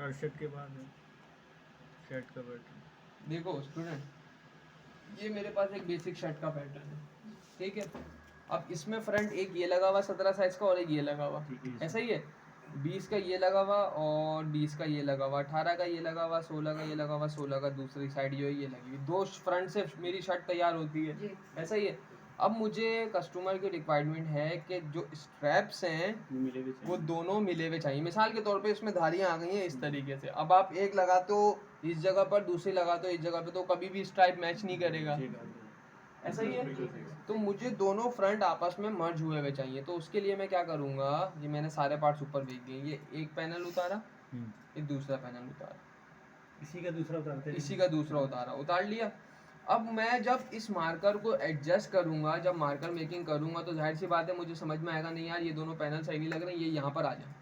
अरशद के बाद है शर्ट का पैटर्न। देखो स्टूडेंट, ये मेरे पास एक बेसिक शर्ट का पैटर्न है, ठीक है। अब इसमें फ्रंट एक ये लगा हुआ 17 साइज का और एक ये लगा हुआ, ऐसा ही है। 20 का ये लगा हुआ और 20 का ये लगा हुआ, 18 का ये लगा हुआ, 16 का ये लगा हुआ, 16 का दूसरी साइड जो है ये लगी हुई, दो फ्रंट से मेरी शर्ट तैयार होती है, ऐसा ही है। अब मुझे कस्टमर की रिक्वायरमेंट है कि जो स्ट्रैप्स हैं वो दोनों मिले हुए चाहिए। मिसाल के तौर पे इसमें धारियां आ गई हैं इस तरीके से, अब आप एक लगाते हो इस जगह पर, दूसरी लगाते हो इस जगह पे, तो कभी भी स्ट्राइप मैच नहीं करेगा, ऐसा ही है। तो मुझे दोनों फ्रंट आपस में मर्ज हुए हुए चाहिए, तो उसके लिए मैं क्या करूँगा, ये मैंने सारे पार्ट्स ऊपर भेज दिए, ये एक पैनल उतारा, ये दूसरा पैनल उतारा, इसी का दूसरा उतारते हैं। इसी का दूसरा उतारा, उतार लिया। अब मैं जब इस मार्कर को एडजस्ट करूंगा, जब मार्कर मेकिंग करूंगा, तो जाहिर सी बात है मुझे समझ में आएगा नहीं यार ये दोनों पैनल सही नहीं लग रहे, ये यहाँ पर आ जाए,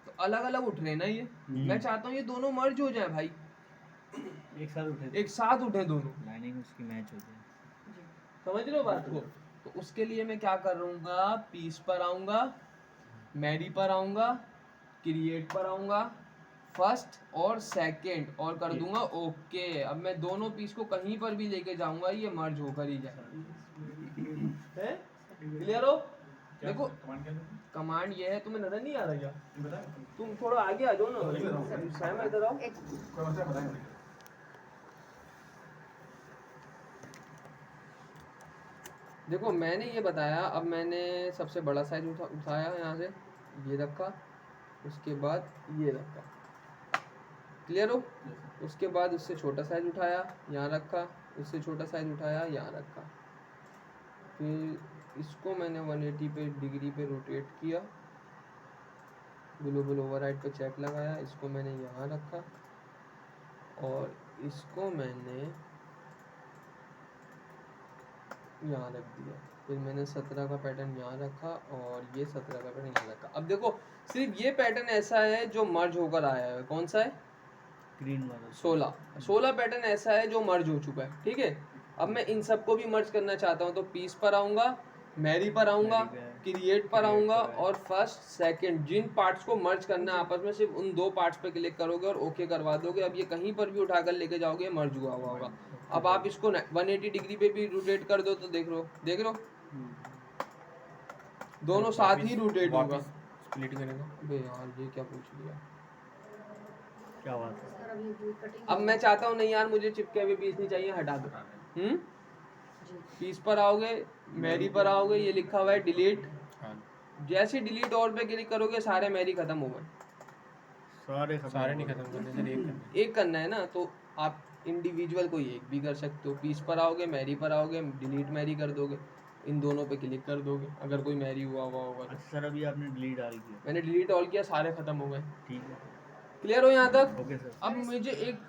तो अलग अलग उठ रहे ना ये। मैं चाहता हूँ ये दोनों मर्ज हो जाए भाई, एक साथ उठे दोनों, लाइनिंग उसकी मैच हो जाए। समझ रहे हो बात को। तो उसके लिए मैं क्या करूँगा, पीस पर आऊँगा, मैरी पर आऊँगा, क्रिएट पर आऊँगा, फर्स्ट और सेकंड, और कर दूंगा ओके। अब मैं दोनों पीस को कहीं पर भी लेके जाऊंगा ये मर्ज होकर ही जाएगा, क्लियर हो। देखो कमांड ये है, तुम्हें नजर नहीं आ रहा क्या, तुम थोड़ा आगे आ जाओ ना, सैम इधर आओ। देखो मैंने ये बताया, अब मैंने सबसे बड़ा साइज उठाया यहाँ से, ये रखा, उसके बाद ये रखा, क्लियर हो। उसके बाद उससे छोटा साइज उठाया, यहाँ रखा, उससे छोटा साइज उठाया, यहाँ रखा, फिर इसको मैंने 180 पे डिग्री पे रोटेट किया, ग्लोबल ओवरराइड पे चेक लगाया, इसको मैंने यहाँ रखा और इसको मैंने यहाँ रख दिया, फिर मैंने 17 का पैटर्न यहाँ रखा और ये 17 का पैटर्न यहाँ रखा। अब देखो सिर्फ ये पैटर्न ऐसा है जो मर्ज होकर आया है, कौन सा है, ग्रीन वाला 16 पैटर्न ऐसा है जो मर्ज हो चुका है, ठीक है। अब मैं इन सबको भी मर्ज करना चाहता हूँ, तो पीस पर आऊँगा, मैरी पर आऊँगा, क्रिएट पर आऊँगा और फर्स्ट सेकंड, जिन पार्ट्स को मर्ज करना है आपस में सिर्फ उन दो पार्ट्स पे क्लिक करोगे और ओके करवा दोगे। अब ये कहीं पर भी उठाकर लेके जाओगे मर्ज हुआ हुआ होगा। अब आप इसको 180 डिग्री पे भी रोटेट कर दो तो देख लो दोनों साथ ही रोटेट होगा। स्प्लिट करेगा बे यार, ये क्या पूछ लिया, क्या बात है। अब मैं चाहता हूँ नहीं यार मुझे चिपके हुए पीस नहीं चाहिए, हटा दो। पीस पर आओगे, मैरी पर आओगे, ये लिखा हुआ है डिलीट, जैसे डिलीट ऑल पे क्लिक करोगे सारे मैरी खत्म हो गए, सारे नहीं खत्म करने से एक करना है ना, तो आप इंडिविजुअल कोई एक भी कर सकते हो। पीस पर आओगे, मैरी पर आओगे, डिलीट मैरी कर दोगे, इन दोनों पे क्लिक कर दोगे अगर कोई मैरी हुआ होगा तो। सर अभी आपने डिलीट ऑल किया, मैंने डिलीट ऑल किया, सारे खत्म हो गए, ठीक है, क्लियर हो यहाँ तक। Okay sir. अब मुझे एक